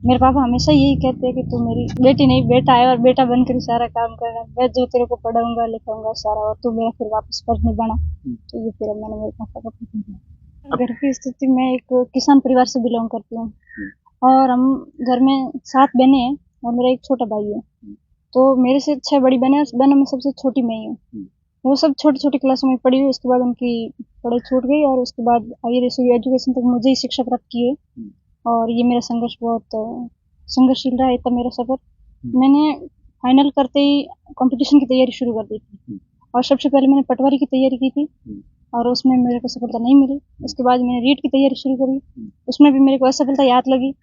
मेरे पापा हमेशा यही कहते हैं कि तू मेरी बेटी नहीं बेटा है और बेटा बनकर ही सारा काम करना। मैं जो तेरे को पढ़ाऊंगा लिखाऊंगा सारा और तू मेरा फिर वापस फर्ज नहीं बना। तो ये फिर मैंने मेरे पापा को पूछा। घर की स्थिति में एक किसान परिवार से बिलोंग करती हूँ और हम घर में 7 बहनें हैं और मेरा एक छोटा भाई है। तो मेरे से 6 बड़ी बहनें हैं, बहनों में सबसे छोटी मैं ही हूँ। वो सब छोटी छोटी क्लासों में पढ़ी हुई, उसके बाद उनकी पढ़ाई छूट गई और उसके बाद हायर एजुकेशन तक मुझे ही शिक्षा प्राप्त की है। और ये मेरा संघर्ष बहुत संघर्षशील रहा है तब मेरा सफर। मैंने फाइनल करते ही कंपटीशन की तैयारी शुरू कर दी थी और सबसे पहले मैंने पटवारी की तैयारी की थी और उसमें मेरे को सफलता नहीं मिली। उसके बाद मैंने रीट की तैयारी शुरू करी, उसमें भी मेरे को असफलता याद लगी।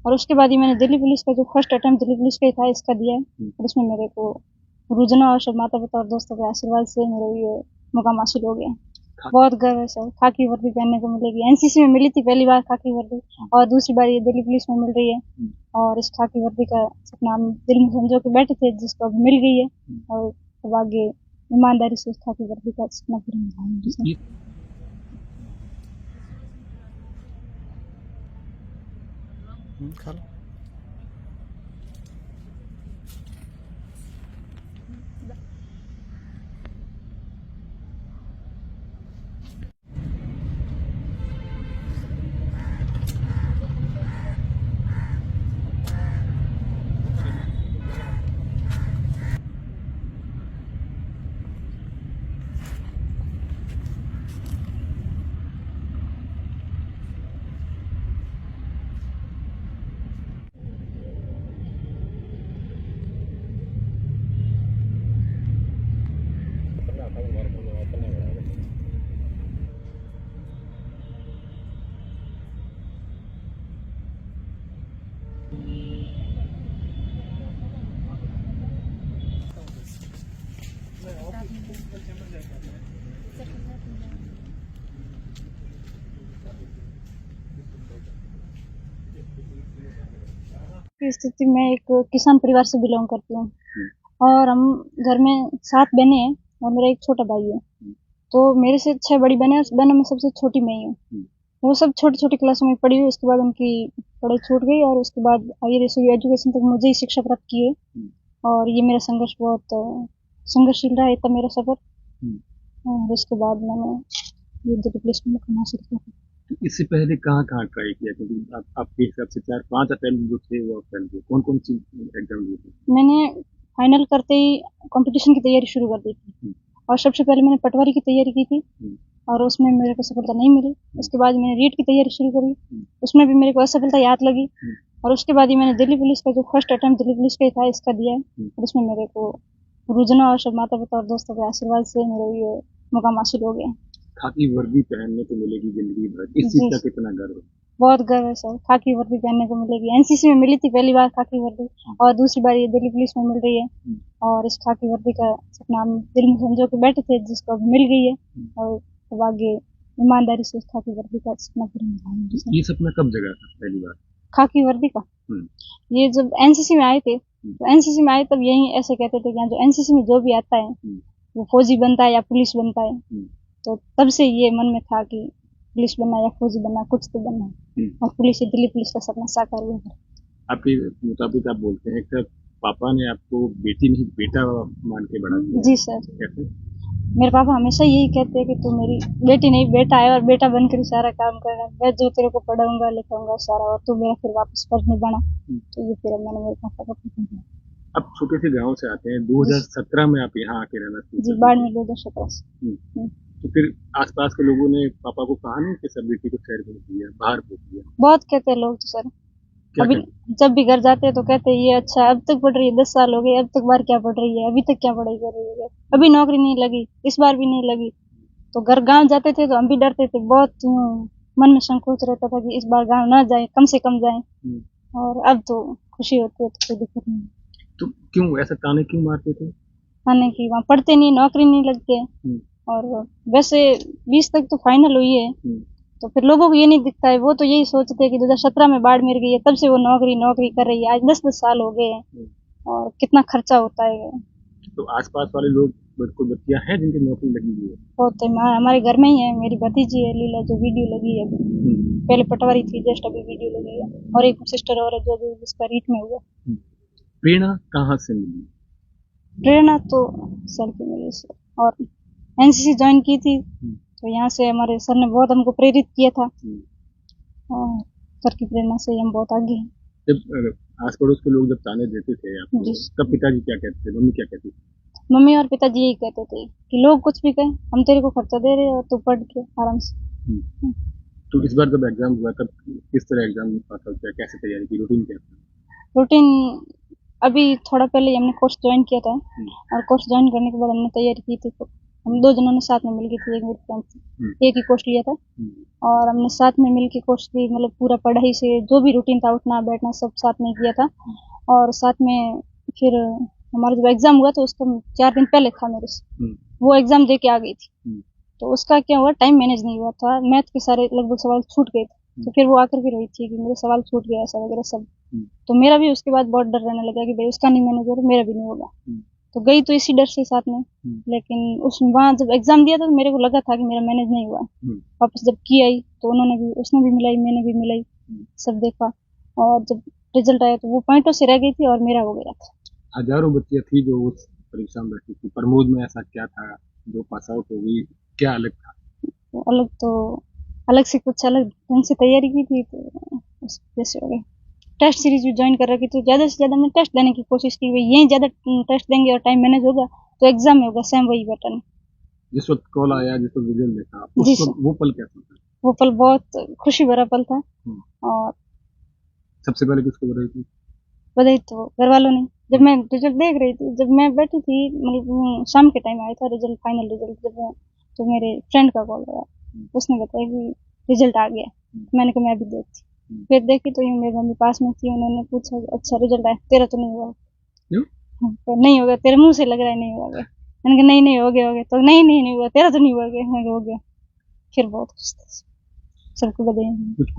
और उसके बाद ही मैंने दिल्ली पुलिस का जो फर्स्ट अटेम्प्ट दिल्ली पुलिस का ही था इसका दिया है और उसमें मेरे को गुरुजनों और सब माता पिता और दोस्तों के आशीर्वाद से मेरा ये मुकाम हासिल हो गया। बहुत गर्व है सर, खाकी वर्दी पहनने को मिलेगी। एनसीसी में मिली थी पहली बार खाकी वर्दी और दूसरी बार ये दिल्ली पुलिस में मिल रही है। और इस खाकी वर्दी का सपना हम दिल में समझो के बैठे थे जिसको अब मिल गई है और अब आगे ईमानदारी से इस खाकी वर्दी का सपना पूरा। खा लो। की स्थिति में एक किसान परिवार से बिलोंग करती हूँ और हम घर में 7 बहनें हैं और मेरा एक छोटा भाई है। तो मेरे से 6 बड़ी बहनें हैं, बहनों में सबसे छोटी मैं ही हूँ। वो सब छोटी छोटी क्लासों में पढ़ी हुई, उसके बाद उनकी पढ़ाई छूट गई और उसके बाद हायर एजुकेशन तक मुझे ही शिक्षा प्राप्त की है। और ये मेरा संघर्ष बहुत संघर्षशील रहा है तब मेरा सफर। और उसके बाद मैंने ये दिल्ली पुलिस में मुकाम हासिल किया। तो इससे पहले कहाँ ट्राई किया? क्योंकि आपके हिसाब से 4-5 अटेम्प्ट जो थे वो आप फेल हुए। कौन सी एग्जाम दिए थे? मैंने फाइनल करते ही कंपटीशन की तैयारी शुरू कर दी थी और सबसे पहले मैंने पटवारी की तैयारी की थी और उसमें मेरे को सफलता नहीं मिली। उसके बाद मैंने रीट की तैयारी शुरू करी, उसमें भी मेरे को असफलता याद लगी। और उसके बाद ही मैंने दिल्ली पुलिस का जो फर्स्ट अटेम्प्ट दिल्ली पुलिस का ही था इसका दिया है और उसमें मेरे को गुरुजनों और सब माता पिता और दोस्तों के आशीर्वाद से मेरा ये मुकाम हासिल हो गया। खाकी वर्दी पहनने को मिलेगी जिंदगी भर, इस चीज का कितना गर्व है? बहुत गर्व है सर, खाकी वर्दी पहनने को मिलेगी। एनसीसी में मिली थी पहली बार खाकी वर्दी और दूसरी बार ये दिल्ली पुलिस में मिल रही है। और इस खाकी वर्दी का सपना हम दिल में समझो के बैठे थे जिसको अब मिल गई है और अब आगे ईमानदारी से इस खाकी वर्दी का सपना पूरा। ये सपना कब जगा था पहली बार खाकी वर्दी का? ये जब एनसीसी में आए थे, तो एनसीसी में आए तब यही ऐसे कहते थे कि जो एनसीसी में जो भी आता है वो फौजी बनता है या पुलिस बनता है। तो तब से ये मन में था कि पुलिस बनना या फौजी बनना, कुछ तो बनना है। और पुलिस, दिल्ली पुलिस का सपना साकार हुआ। आपके मुताबिक आप बोलते हैं कि पापा ने आपको बेटी नहीं बेटा मान के बड़ा किया? जी सर। कैसे? मेरे पापा हमेशा यही कहते हैं कि तू मेरी बेटी नहीं बेटा है और बेटा बनकर ही सारा काम करना। मैं जो तेरे को पढ़ाऊंगा लिखाऊंगा सारा और तू मेरा फिर वापस फर्ज नहीं बना। तो ये फिर मैंने मेरे पापा को पूछा। अब छोटे से गांव से आते हैं, 2017 में आप यहाँ आके रहना शुरू जी, बाड़मेर 2017 से। तो फिर आसपास के लोगों ने पापा को कहा नहीं कि सब बेटी को शहर भेज दिया, बाहर भेज दिया? बहुत कहते हैं लोग तो सर। अभी जब भी घर जाते हैं तो कहते हैं ये अच्छा अब तक पढ़ रही है, 10 साल हो गए, अब तक बार क्या पढ़ रही है, अभी तक क्या पढ़ाई कर रही है, अभी नौकरी नहीं लगी, इस बार भी नहीं लगी। तो घर गांव जाते थे तो हम भी डरते थे, बहुत मन में संकोच रहता था कि इस बार गांव ना जाए, कम से कम जाए। और अब तो खुशी होती है तो कोई दिक्कत नहीं। तो क्यों ऐसा ताने क्यों मारते थे? ताने की वहाँ पढ़ते नहीं, नौकरी नहीं लगते। और वैसे 20 तक तो फाइनल हुई है तो फिर लोगों को ये नहीं दिखता है, वो तो यही सोचते हैं कि 2017 में बाड़मेर गई है तब से वो नौकरी कर रही है। आज 10 साल हो गए हैं और कितना खर्चा होता है। तो आसपास वाले लोग कोई बच्चियां हैं जिनकी नौकरी लगी हुई है? बहुत हमारे घर में ही है, मेरी भतीजी है लीला जो वीडियो लगी है अभी। पहले पटवारी थी, जस्ट अभी वीडियो लगी है। और एक सिस्टर और है जो अभी जिसका रीट में हुआ। प्रेरणा कहाँ से मिली? प्रेरणा तो सर की मिली से, और एनसीसी ज्वाइन की थी तो यहाँ से हमारे सर ने बहुत हमको प्रेरित किया था, और सर की प्रेरणा से हम बहुत आगे हैं। जब आस पड़ोस के लोग जब ताने देते थे आपको, जी। तब पिताजी क्या कहते थे, मम्मी क्या कहती थी? मम्मी और पिताजी यही कहते थे कि लोग कुछ भी कहें, हम तेरे को खर्चा दे रहे हैं और तू पढ़ के आराम से। तो इस बार जब एग्जाम हुआ तब किस तरह एग्जाम पास आउट किया, कैसे तैयारी की, रूटीन क्या था? रूटीन अभी थोड़ा पहले हमने कोर्स ज्वाइन किया था, और कोर्स ज्वाइन करने के बाद हमने तैयारी की थी। हम 2 जनों ने साथ में मिलकर थी, एक मेरी फ्रेंड थी, एक ही कोर्स लिया था, और हमने साथ में मिलकर कोर्स की, मतलब पूरा पढ़ाई से जो भी रूटीन था, उठना बैठना सब साथ में किया था। और साथ में फिर हमारा जब एग्जाम हुआ तो उसका 4 दिन पहले था मेरे से, वो एग्जाम दे के आ गई थी। तो उसका क्या हुआ, टाइम मैनेज नहीं हुआ था, मैथ के सारे लगभग सवाल छूट गए थे। तो फिर वो आकर के रही थी कि मेरे सवाल छूट गया ऐसा वगैरह सब। तो मेरा भी उसके बाद बहुत डर रहने लगा कि भाई उसका नहीं मैनेज हो रहा, मेरा भी नहीं होगा। तो गई तो इसी डर से साथ में, लेकिन उस वहाँ जब एग्जाम दिया तो मेरे को लगा था कि मेरा मैनेज नहीं हुआ। वापस जब की आई तो उन्होंने भी, उसने भी मिलाई, मैंने भी मिलाई, सब देखा, और जब रिजल्ट आया तो वो पॉइंटों से रह गई थी और मेरा हो गया था। हजारों बच्चियां थी जो उस परीक्षा में बैठी थी, प्रमोद में ऐसा क्या था जो पास आउट हो गई, क्या अलग था? अलग से कुछ अलग ढंग से तैयारी की थी, तो उस जैसे हो गया। टेस्ट सीरीज भी ज्वाइन कर रखी थी, ज़्यादा से ज़्यादा मैंने टेस्ट देने की कोशिश की, भाई यहीं ज़्यादा टेस्ट देंगे और टाइम मैनेज होगा तो एग्जाम में होगा सेम वही पैटर्न। जिस वक्त कॉल आया, जिस वक्त रिजल्ट देखा, जी उस वक्त वो पल कैसा था? वो पल बहुत खुशी भरा पल था। और सबसे पहले किसको बधाई थी? बधाई तो घर वालों ने, जब मैं रिजल्ट देख रही थी, जब मैं बैठी थी, मतलब शाम के टाइम आया था रिजल्ट, फाइनल रिजल्ट जब तो मेरे फ्रेंड का कॉल आया, उसने बताया कि रिजल्ट आ गया। मैंने कहा मैं अभी देखती, फिर देखी तो मेरी मम्मी पास में थी, उन्होंने पूछा अच्छा रिजल्ट आया, तेरा तो नहीं हुआ? तो नहीं होगा, तेरे मुंह से लग रहा है नहीं हुआ। मैंने कहा नहीं हो गया, तो नहीं हुआ, तेरा तो नहीं हुआ? मैं हो गया। फिर बहुत खुश थी, सबको बधाई। कुछ